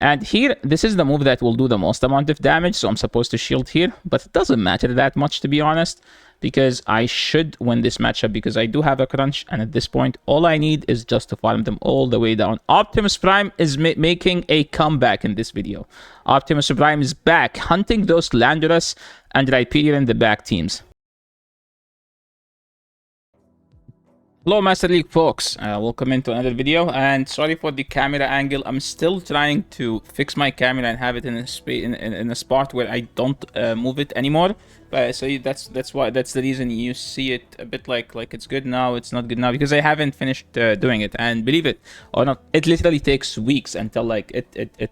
And here, this is the move that will do the most amount of damage, so I'm supposed to shield here, but it doesn't matter that much, to be honest, because I should win this matchup because I do have a crunch, and at this point, all I need is just to farm them all the way down. Optimus Prime is making a comeback in this video. Optimus Prime is back, hunting those Landorus and Rhyperior in the back teams. Hello Master League folks, welcome into another video, and sorry for the camera angle. I'm still trying to fix my camera and have it in a spot where I don't move it anymore. So that's the reason you see it a bit like it's good now, it's not good now, because I haven't finished doing it. And believe it or not, it literally takes weeks until like it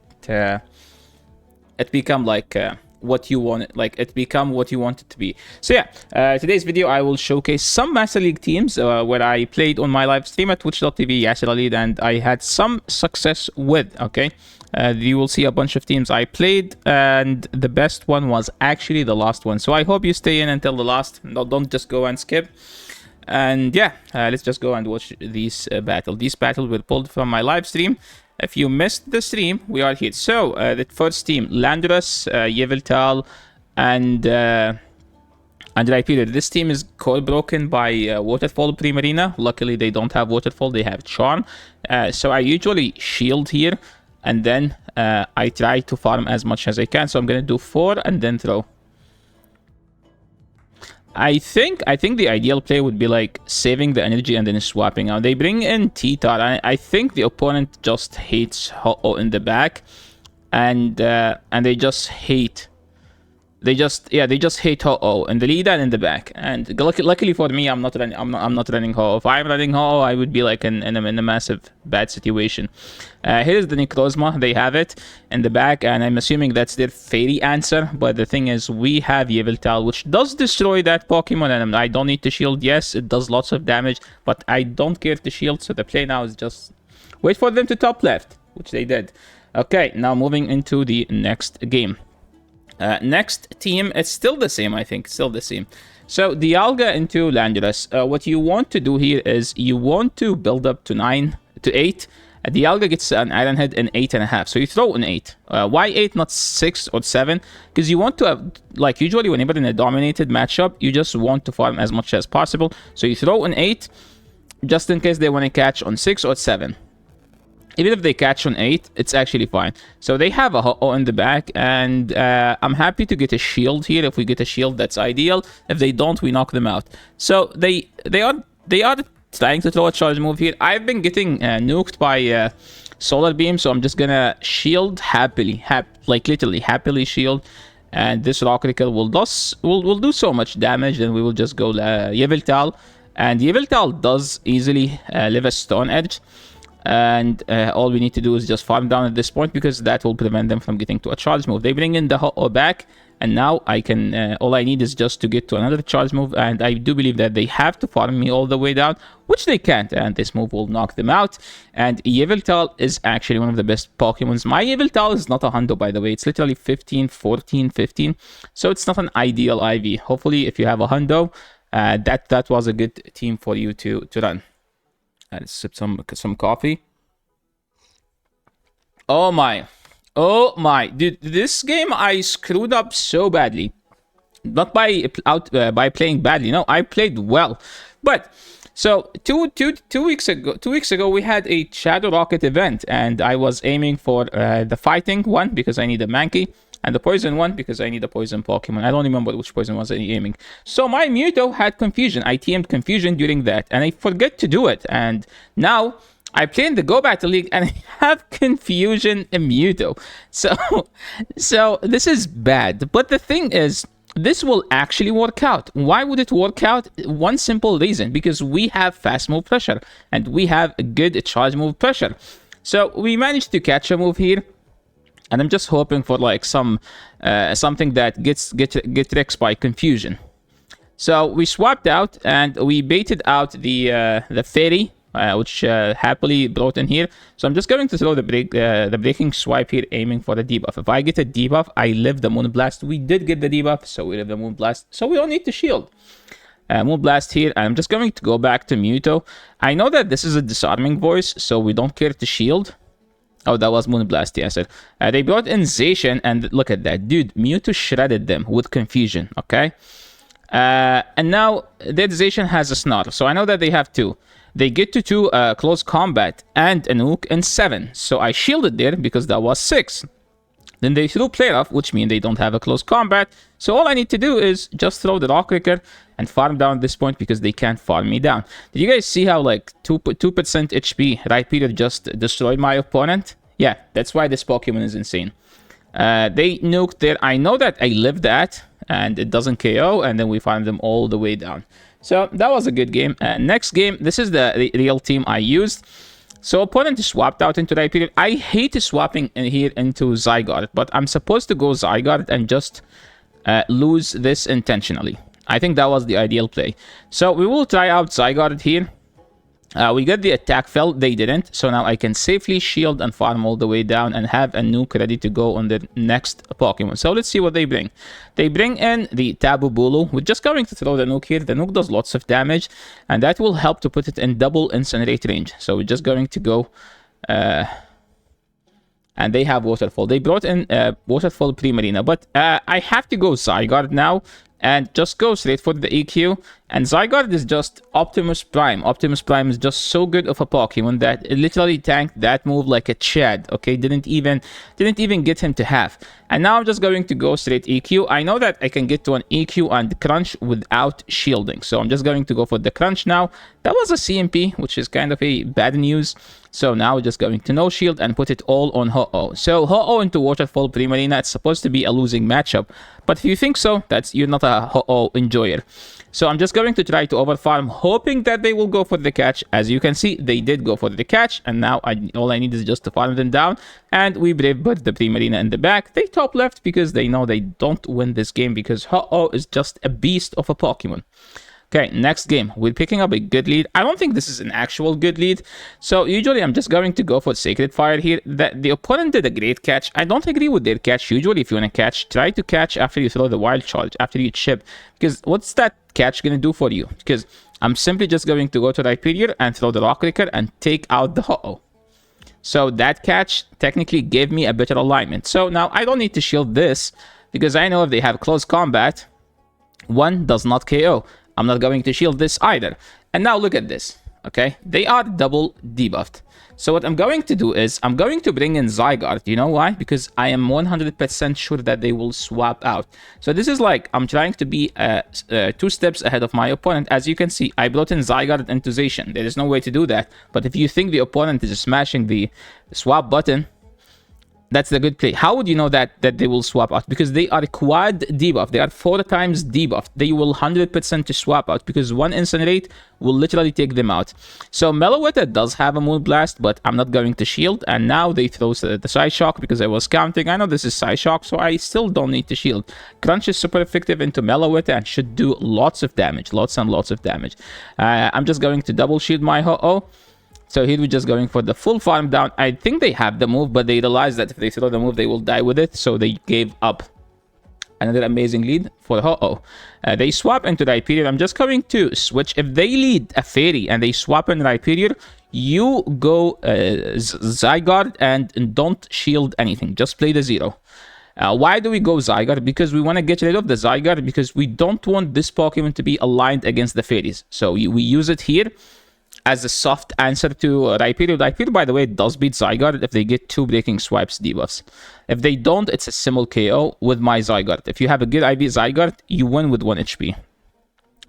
become like what you want it, like it become what you want it to be. So yeah, today's video I will showcase some Master League teams where I played on my live stream at twitch.tv /YasserAlid, and I had some success with. Okay, you will see a bunch of teams I played, and the best one was actually the last one. So I hope you stay in until the last. No, don't just go and skip. And yeah, let's just go and watch these battles. These battles were pulled from my live stream. If you missed the stream, we are here. So, the first team, Landorus, Yveltal, and Rhyperior. This team is core broken by Waterfall Primarina. Luckily, they don't have Waterfall, they have Charm. So I usually shield here, and then I try to farm as much as I can. So I'm going to do 4 and then throw. I think the ideal play would be like saving the energy and then swapping out. They bring in T-Tar. I think the opponent just hates Ho-Oh in the back, and they just hate. They just hate Ho-Oh in the lead and in the back. And luckily for me, I'm not running Ho-Oh. If I'm running Ho-Oh, I would be like in a massive bad situation. Here's the Necrozma. They have it in the back, and I'm assuming that's their fairy answer. But the thing is, we have Yveltal, which does destroy that Pokemon, and I don't need to shield. Yes, it does lots of damage, but I don't care to shield. So the play now is just wait for them to top left, which they did. Okay, now moving into the next game. Next team, it's still the same, I think, still the same. So Dialga into Landorus. What you want to do here is you want to build up to 9 to 8. Dialga gets an Iron Head in 8.5, so you throw an 8. Why 8, not 6 or 7? Because you want to have, like usually whenever in a dominated matchup, you just want to farm as much as possible. So you throw an 8, just in case they want to catch on 6 or 7. Even if they catch on 8, it's actually fine. So they have a Ho-Oh in the back, and I'm happy to get a shield here. If we get a shield, that's ideal. If they don't, we knock them out. So they are trying to throw a charge move here. I've been getting nuked by Solar Beam, so I'm just gonna shield happily, like literally happily shield. And this Rockricker will do so much damage, and we will just go Yveltal. And Yveltal does easily live a Stone Edge. And all we need to do is just farm down at this point, because that will prevent them from getting to a charge move. They bring in the Ho-Oh back, and now I can all I need is just to get to another charge move, and I do believe that they have to farm me all the way down, which they can't, and this move will knock them out. And Yveltal is actually one of the best Pokemons. My Yveltal is not a hundo, by the way. It's literally 15, 14, 15, so it's not an ideal IV. Hopefully, if you have a hundo, that was a good team for you to run. Let's sip some coffee. Oh my, dude! This game I screwed up so badly. Not by playing badly. No, I played well. But so two weeks ago we had a Shadow Rocket event, and I was aiming for the fighting one because I need a Mankey, and the poison one because I need a poison Pokemon. I don't remember which poison was I aiming. So my Mewtwo had confusion. I TM'd confusion during that, and I forget to do it. And now I play in the Go Battle League, and I have confusion in Mewtwo. So this is bad. But the thing is, this will actually work out. Why would it work out? One simple reason: because we have fast move pressure, and we have a good charge move pressure. So we managed to catch a move here. And I'm just hoping for like something that gets Rex by confusion. So we swapped out, and we baited out the fairy, which happily brought in here. So I'm just going to throw the breaking swipe here, aiming for the debuff. If I get a debuff, I live the Moonblast. We did get the debuff, so we live the Moonblast. So we don't need to shield. Moonblast here. I'm just going to go back to Mewtwo. I know that this is a disarming voice, so we don't care to shield. Oh, that was Moonblast, yes, sir. They brought in Zacian, and look at that. Dude, Mewtwo shredded them with Confusion, okay? And now, their Zacian has a Snarl, so I know that they have 2. They get to 2 close combat and a nuke in 7. So I shielded there because that was 6. Then they threw Play Rough, which means they don't have a close combat. So all I need to do is just throw the Rock Breaker and farm down this point because they can't farm me down. Did you guys see how like 2% HP Rhyperior just destroyed my opponent? Yeah, that's why this Pokemon is insane. They nuked there. I know that I lived that and it doesn't KO, and then we farmed them all the way down. So that was a good game. Next game, this is the real team I used. So opponent is swapped out into Rhyperior. I hate swapping in here into Zygarde, but I'm supposed to go Zygarde and just lose this intentionally. I think that was the ideal play. So we will try out Zygarde here. We got the attack fell, they didn't. So now I can safely shield and farm all the way down and have a nuke ready to go on the next Pokemon. So let's see what they bring. They bring in the Taboo Bulu. We're just going to throw the nuke here. The nuke does lots of damage, and that will help to put it in double incinerate range. So we're just going to go... and they have Waterfall. They brought in Waterfall Primarina, but I have to go Zygarde now and just go straight for the EQ. And Zygarde is just Optimus Prime. Optimus Prime is just so good of a Pokemon that it literally tanked that move like a Chad. Okay, didn't even get him to half. And now I'm just going to go straight EQ. I know that I can get to an EQ and Crunch without shielding, so I'm just going to go for the Crunch now. That was a CMP, which is kind of a bad news. So now we're just going to no shield and put it all on Ho-Oh. So Ho-Oh into Waterfall Primarina, it's supposed to be a losing matchup. But if you think so, you're not a Ho-Oh enjoyer. So I'm just going to try to overfarm, hoping that they will go for the catch. As you can see, they did go for the catch, and now all I need is just to farm them down. And we Brave Bird the Primarina in the back. They top left because they know they don't win this game because Ho-Oh is just a beast of a Pokemon. Okay, next game. We're picking up a good lead. I don't think this is an actual good lead. So usually I'm just going to go for Sacred Fire here. The opponent did a great catch. I don't agree with their catch. Usually if you want to catch, try to catch after you throw the Wild Charge, after you chip. Because what's that catch going to do for you? Because I'm simply just going to go to Rhyperior and throw the Rock Breaker and take out the Ho-Oh. So that catch technically gave me a better alignment. So now I don't need to shield this because I know if they have close combat, one does not KO. I'm not going to shield this either. And now look at this, okay? They are double debuffed. So what I'm going to do is I'm going to bring in Zygarde. You know why? Because I am 100% sure that they will swap out. So this is like I'm trying to be 2 steps ahead of my opponent. As you can see, I brought in Zygarde into Zacian. There is no way to do that. But if you think the opponent is smashing the swap button, that's the good play. How would you know that they will swap out? Because they are quad debuff. They are 4 times debuffed. They will 100% to swap out because one Incinerate will literally take them out. So Meloetta does have a Moonblast, but I'm not going to shield. And now they throw the Psyshock because I was counting. I know this is Psyshock, so I still don't need to shield. Crunch is super effective into Meloetta and should do lots of damage. Lots and lots of damage. I'm just going to double shield my Ho-Oh. So here we're just going for the full farm down. I think they have the move, but they realized that if they throw the move, they will die with it. So they gave up. Another amazing lead for Ho-Oh. They swap into Rhyperior. I'm just going to switch. If they lead a Fairy and they swap in Rhyperior, you go Zygarde and don't shield anything. Just play the 0. Why do we go Zygarde? Because we want to get rid of the Zygarde because we don't want this Pokemon to be aligned against the Fairies. So we use it here as a soft answer to Rhyperior. Rhyperior, by the way, does beat Zygarde if they get 2 Breaking Swipes debuffs. If they don't, it's a simple KO with my Zygarde. If you have a good IV Zygarde, you win with 1 HP.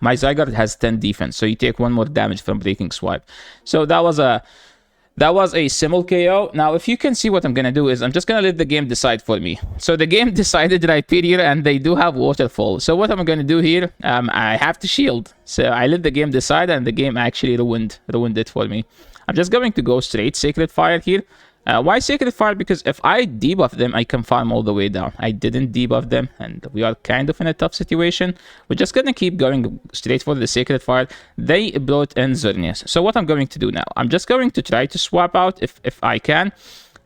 My Zygarde has 10 defense, so you take 1 more damage from Breaking Swipe. So that was a simple KO. Now, if you can see what I'm going to do is I'm just going to let the game decide for me. So the game decided Rhyperior, and they do have Waterfall. So what am I going to do here? I have to shield. So I let the game decide, and the game actually ruined it for me. I'm just going to go straight Sacred Fire here. Why Sacred Fire? Because if I debuff them, I can farm all the way down. I didn't debuff them, and we are kind of in a tough situation. We're just going to keep going straight for the Sacred Fire. They brought in Xerneas. So what I'm going to do now, I'm just going to try to swap out if I can.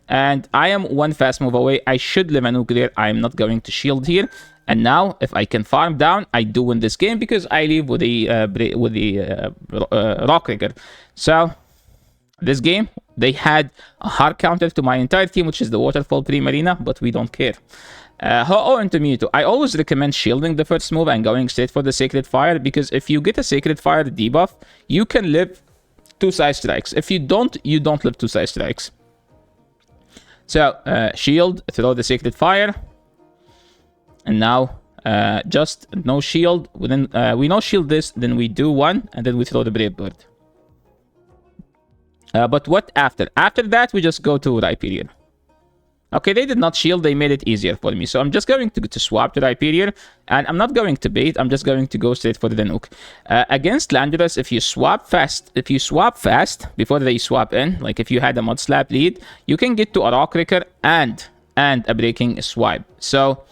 And I am 1 fast move away. I should live a nuclear. I'm not going to shield here. And now, if I can farm down, I do win this game because I leave with the Rock Breaker. So This game, they had a hard counter to my entire team, which is the Waterfall Primarina, but we don't care. Ho-Oh into Mewtwo. I always recommend shielding the first move and going straight for the Sacred Fire, because if you get a Sacred Fire debuff, you can live 2 side strikes. If you don't live 2 side strikes. So, shield, throw the Sacred Fire. And now, just no shield. Then we no shield this, then we do 1, and then we throw the Brave Bird. But what after? After that, we just go to Rhyperior. Okay, they did not shield, they made it easier for me. So I'm just going to swap to Rhyperior, and I'm not going to bait, I'm just going to go straight for the Nuke. Against Landorus, if you swap fast before they swap in, like if you had a Mud Slap lead, you can get to a Rock Breaker and a Breaking Swipe. So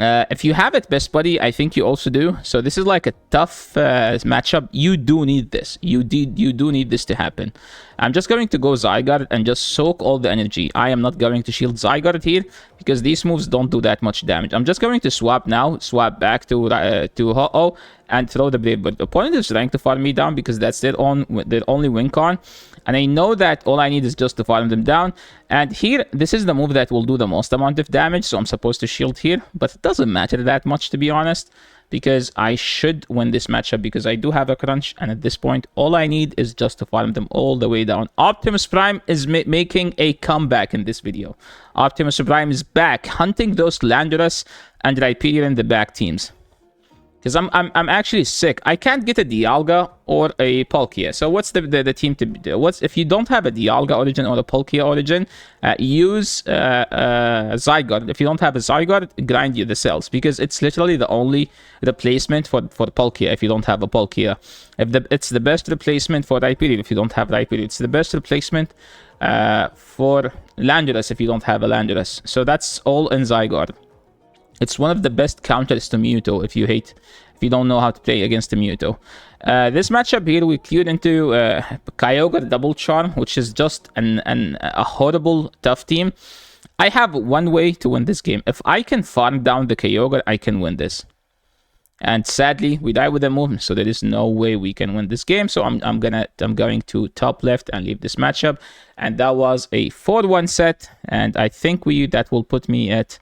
if you have it, Best Buddy, I think you also do. So this is like a tough matchup. You do need this. You do need this to happen. I'm just going to go Zygarde and just soak all the energy. I am not going to shield Zygarde here because these moves don't do that much damage. I'm just going to swap now, swap back to Ho-Oh and throw the Brave Bird. The opponent is trying to farm me down because that's their only win con. And I know that all I need is just to farm them down. And here, this is the move that will do the most amount of damage. So I'm supposed to shield here. But it doesn't matter that much, to be honest. Because I should win this matchup because I do have a crunch. And at this point, all I need is just to farm them all the way down. Optimus Prime is making a comeback in this video. Optimus Prime is back, hunting those Landorus and Rhyperior in the back teams. Because I'm actually sick. I can't get a Dialga or a Palkia. So what's the team to do? If you don't have a Dialga origin or a Palkia origin, use Zygarde. If you don't have a Zygarde, grind you the cells. Because it's literally the only replacement for Palkia if you don't have a Palkia. It's the best replacement for Rhyperior if you don't have Rhyperior. It's the best replacement for Landorus if you don't have a Landorus. So that's all in Zygarde. It's one of the best counters to Mewtwo if you don't know how to play against the Mewtwo. This matchup here, we queued into Kyogre Double Charm, which is just a horrible, tough team. I have one way to win this game. If I can farm down the Kyogre, I can win this. And sadly, we die with the move, so there is no way we can win this game. So I'm going to top left and leave this matchup. And that was a 4-1 set, and I think that will put me at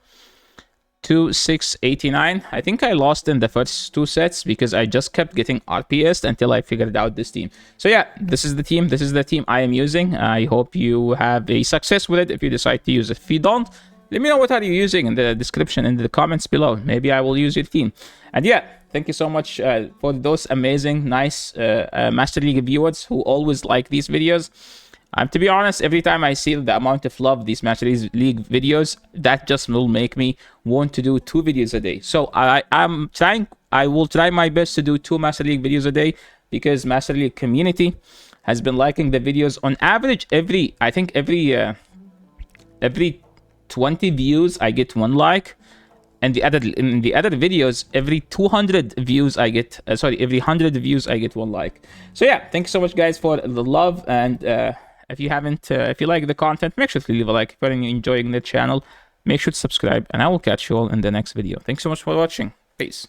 2-6-89. I think I lost in the first 2 sets because I just kept getting RPS until I figured out this team. So yeah, this is the team. This is the team I am using. I hope you have a success with it if you decide to use it. If you don't, let me know what are you using in the description, in the comments below. Maybe I will use your team. And yeah, thank you so much for those amazing, nice Master League viewers who always like these videos. To be honest, every time I see the amount of love these Master League videos, that just will make me want to do 2 videos a day. So I will try my best to do 2 Master League videos a day because Master League community has been liking the videos on average. I think every 20 views I get 1 like. And in the other videos, every 200 views I get, every 100 views I get 1 like. So yeah, thank you so much, guys, for the love. And if you like the content, make sure to leave a like. If you're enjoying the channel, make sure to subscribe. And I will catch you all in the next video. Thanks so much for watching. Peace.